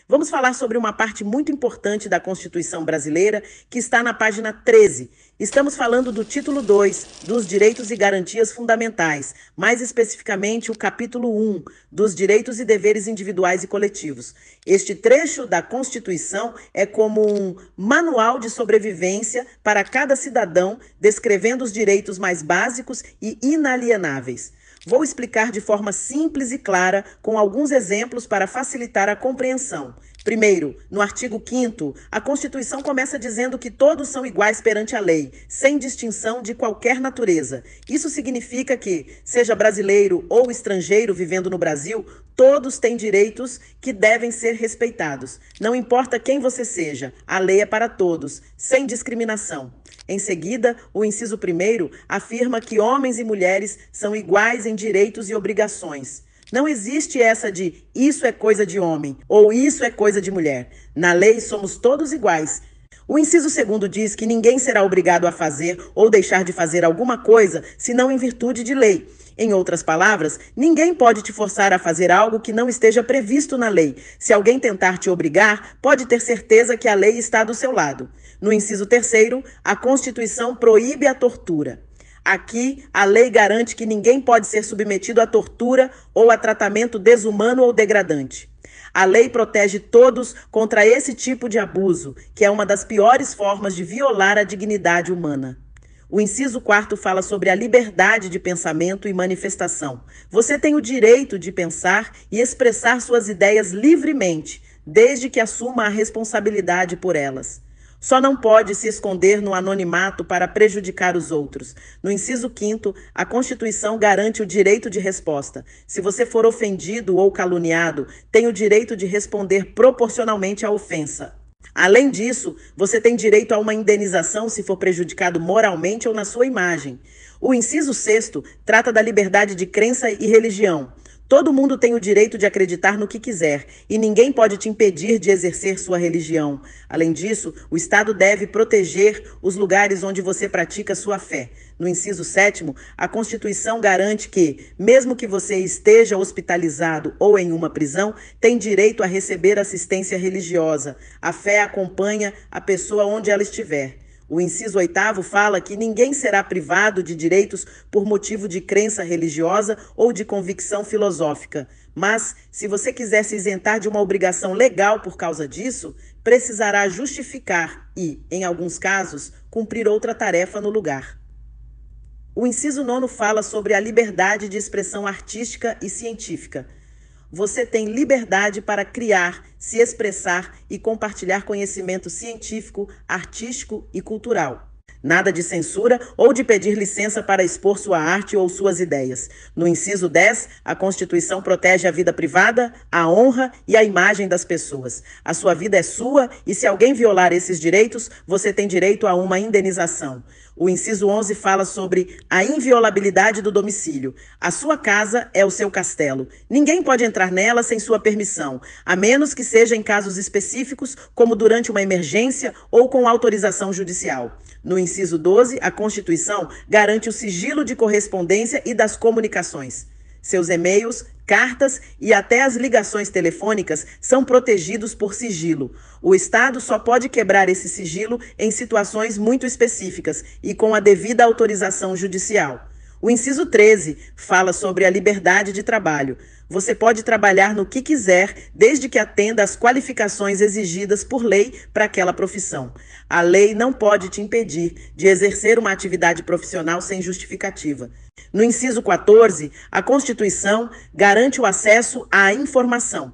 Vamos falar sobre uma parte muito importante da Constituição brasileira, que está na página 13. Estamos falando do título 2, dos direitos e garantias fundamentais, mais especificamente o capítulo 1, dos direitos e deveres individuais e coletivos. Este trecho da Constituição é como um manual de sobrevivência para cada cidadão, descrevendo os direitos mais básicos e inalienáveis. Vou explicar de forma simples e clara, com alguns exemplos para facilitar a compreensão. Primeiro, no artigo 5º, a Constituição começa dizendo que todos são iguais perante a lei, sem distinção de qualquer natureza. Isso significa que, seja brasileiro ou estrangeiro vivendo no Brasil, todos têm direitos que devem ser respeitados. Não importa quem você seja, a lei é para todos, sem discriminação. Em seguida, o inciso 1º afirma que homens e mulheres são iguais em direitos e obrigações. Não existe essa de isso é coisa de homem ou isso é coisa de mulher. Na lei somos todos iguais. O inciso 2º diz que ninguém será obrigado a fazer ou deixar de fazer alguma coisa senão em virtude de lei. Em outras palavras, ninguém pode te forçar a fazer algo que não esteja previsto na lei. Se alguém tentar te obrigar, pode ter certeza que a lei está do seu lado. No inciso 3º, a Constituição proíbe a tortura. Aqui, a lei garante que ninguém pode ser submetido à tortura ou a tratamento desumano ou degradante. A lei protege todos contra esse tipo de abuso, que é uma das piores formas de violar a dignidade humana. O inciso 4º fala sobre a liberdade de pensamento e manifestação. Você tem o direito de pensar e expressar suas ideias livremente, desde que assuma a responsabilidade por elas. Só não pode se esconder no anonimato para prejudicar os outros. No inciso 5º, a Constituição garante o direito de resposta. Se você for ofendido ou caluniado, tem o direito de responder proporcionalmente à ofensa. Além disso, você tem direito a uma indenização se for prejudicado moralmente ou na sua imagem. O inciso 6º trata da liberdade de crença e religião. Todo mundo tem o direito de acreditar no que quiser e ninguém pode te impedir de exercer sua religião. Além disso, o Estado deve proteger os lugares onde você pratica sua fé. No inciso 7º, a Constituição garante que, mesmo que você esteja hospitalizado ou em uma prisão, tem direito a receber assistência religiosa. A fé acompanha a pessoa onde ela estiver. O inciso 8º fala que ninguém será privado de direitos por motivo de crença religiosa ou de convicção filosófica. Mas, se você quiser se isentar de uma obrigação legal por causa disso, precisará justificar e, em alguns casos, cumprir outra tarefa no lugar. O inciso 9º fala sobre a liberdade de expressão artística e científica. Você tem liberdade para criar, se expressar e compartilhar conhecimento científico, artístico e cultural. Nada de censura ou de pedir licença para expor sua arte ou suas ideias. No inciso 10, a Constituição protege a vida privada, a honra e a imagem das pessoas. A sua vida é sua e se alguém violar esses direitos, você tem direito a uma indenização. O inciso 11 fala sobre a inviolabilidade do domicílio. A sua casa é o seu castelo. Ninguém pode entrar nela sem sua permissão, a menos que seja em casos específicos, como durante uma emergência ou com autorização judicial. No inciso 12, a Constituição garante o sigilo de correspondência e das comunicações. Seus e-mails, cartas e até as ligações telefônicas são protegidos por sigilo. O Estado só pode quebrar esse sigilo em situações muito específicas e com a devida autorização judicial. O inciso 13 fala sobre a liberdade de trabalho. Você pode trabalhar no que quiser, desde que atenda às qualificações exigidas por lei para aquela profissão. A lei não pode te impedir de exercer uma atividade profissional sem justificativa. No inciso 14, a Constituição garante o acesso à informação.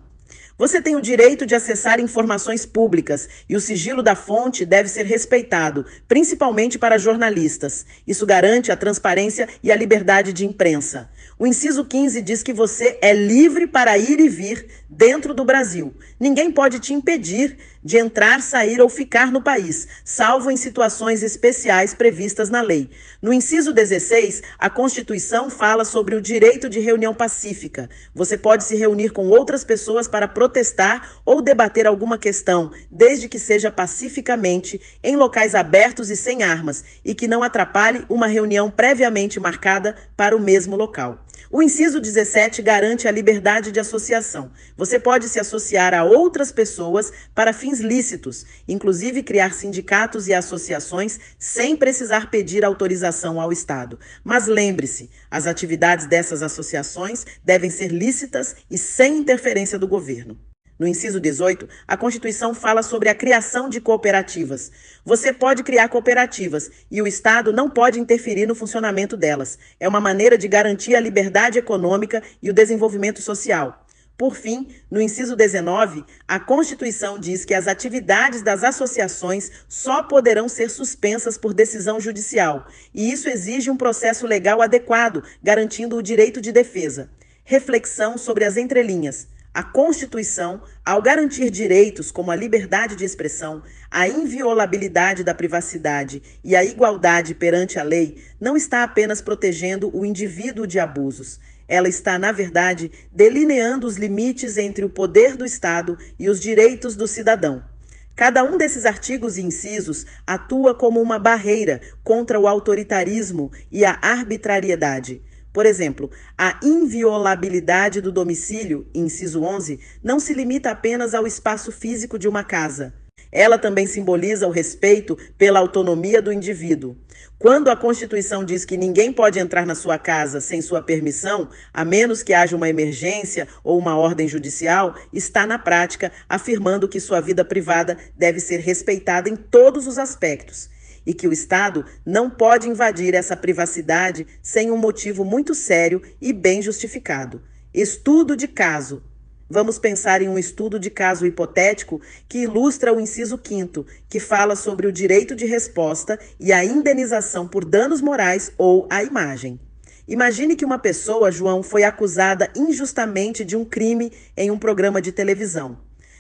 Você tem o direito de acessar informações públicas e o sigilo da fonte deve ser respeitado, principalmente para jornalistas. Isso garante a transparência e a liberdade de imprensa. O inciso 15 diz que você é livre para ir e vir dentro do Brasil. Ninguém pode te impedir de entrar, sair ou ficar no país, salvo em situações especiais previstas na lei. No inciso 16, a Constituição fala sobre o direito de reunião pacífica. Você pode se reunir com outras pessoas para protestar ou debater alguma questão, desde que seja pacificamente, em locais abertos e sem armas, e que não atrapalhe uma reunião previamente marcada para o mesmo local. O inciso 17 garante a liberdade de associação. Você pode se associar a outras pessoas para fins lícitos, inclusive criar sindicatos e associações sem precisar pedir autorização ao Estado. Mas lembre-se, as atividades dessas associações devem ser lícitas e sem interferência do governo. No inciso 18, a Constituição fala sobre a criação de cooperativas. Você pode criar cooperativas e o Estado não pode interferir no funcionamento delas. É uma maneira de garantir a liberdade econômica e o desenvolvimento social. Por fim, no inciso 19, a Constituição diz que as atividades das associações só poderão ser suspensas por decisão judicial, e isso exige um processo legal adequado, garantindo o direito de defesa. Reflexão sobre as entrelinhas. A Constituição, ao garantir direitos como a liberdade de expressão, a inviolabilidade da privacidade e a igualdade perante a lei, não está apenas protegendo o indivíduo de abusos. Ela está, na verdade, delineando os limites entre o poder do Estado e os direitos do cidadão. Cada um desses artigos e incisos atua como uma barreira contra o autoritarismo e a arbitrariedade. Por exemplo, a inviolabilidade do domicílio, inciso 11, não se limita apenas ao espaço físico de uma casa. Ela também simboliza o respeito pela autonomia do indivíduo. Quando a Constituição diz que ninguém pode entrar na sua casa sem sua permissão, a menos que haja uma emergência ou uma ordem judicial, está na prática afirmando que sua vida privada deve ser respeitada em todos os aspectos e que o Estado não pode invadir essa privacidade sem um motivo muito sério e bem justificado. Estudo de caso. Vamos pensar em um estudo de caso hipotético que ilustra o inciso 5º, que fala sobre o direito de resposta e a indenização por danos morais ou à imagem. Imagine que uma pessoa, João, foi acusada injustamente de um crime em um programa de televisão.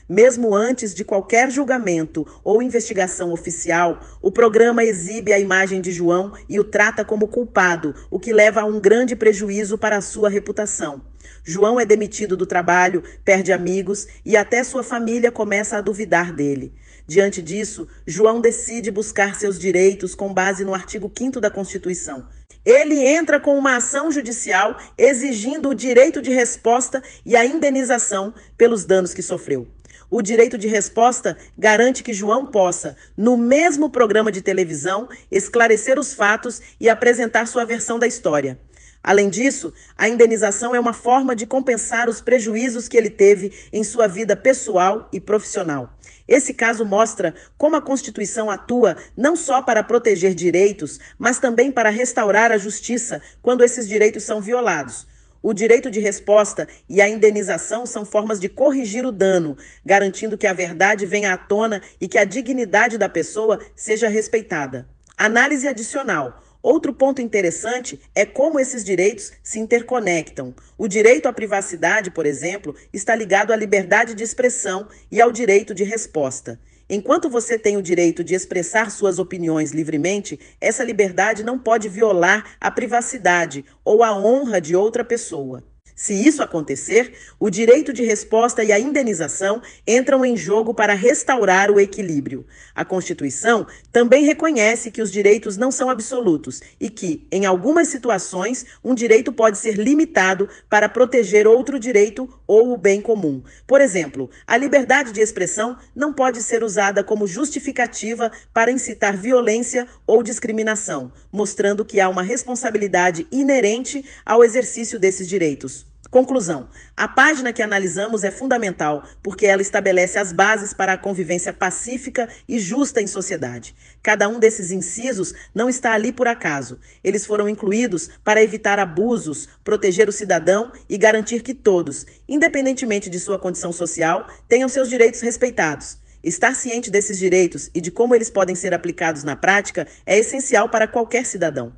Mesmo antes de qualquer julgamento ou investigação oficial, o programa exibe a imagem de João e o trata como culpado, o que leva a um grande prejuízo para a sua reputação. João é demitido do trabalho, perde amigos e até sua família começa a duvidar dele. Diante disso, João decide buscar seus direitos com base no artigo 5º da Constituição. Ele entra com uma ação judicial exigindo o direito de resposta e a indenização pelos danos que sofreu. O direito de resposta garante que João possa, no mesmo programa de televisão, esclarecer os fatos e apresentar sua versão da história. Além disso, a indenização é uma forma de compensar os prejuízos que ele teve em sua vida pessoal e profissional. Esse caso mostra como a Constituição atua não só para proteger direitos, mas também para restaurar a justiça quando esses direitos são violados. O direito de resposta e a indenização são formas de corrigir o dano, garantindo que a verdade venha à tona e que a dignidade da pessoa seja respeitada. Análise adicional. Outro ponto interessante é como esses direitos se interconectam. O direito à privacidade, por exemplo, está ligado à liberdade de expressão e ao direito de resposta. Enquanto você tem o direito de expressar suas opiniões livremente, essa liberdade não pode violar a privacidade ou a honra de outra pessoa. Se isso acontecer, o direito de resposta e a indenização entram em jogo para restaurar o equilíbrio. A Constituição também reconhece que os direitos não são absolutos e que, em algumas situações, um direito pode ser limitado para proteger outro direito ou o bem comum. Por exemplo, a liberdade de expressão não pode ser usada como justificativa para incitar violência ou discriminação, mostrando que há uma responsabilidade inerente ao exercício desses direitos. Conclusão. A página que analisamos é fundamental porque ela estabelece as bases para a convivência pacífica e justa em sociedade. Cada um desses incisos não está ali por acaso. Eles foram incluídos para evitar abusos, proteger o cidadão e garantir que todos, independentemente de sua condição social, tenham seus direitos respeitados. Estar ciente desses direitos e de como eles podem ser aplicados na prática é essencial para qualquer cidadão.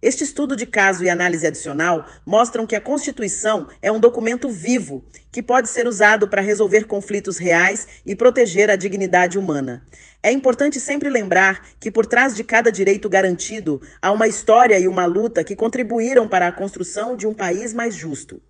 Este estudo de caso e análise adicional mostram que a Constituição é um documento vivo que pode ser usado para resolver conflitos reais e proteger a dignidade humana. É importante sempre lembrar que por trás de cada direito garantido há uma história e uma luta que contribuíram para a construção de um país mais justo.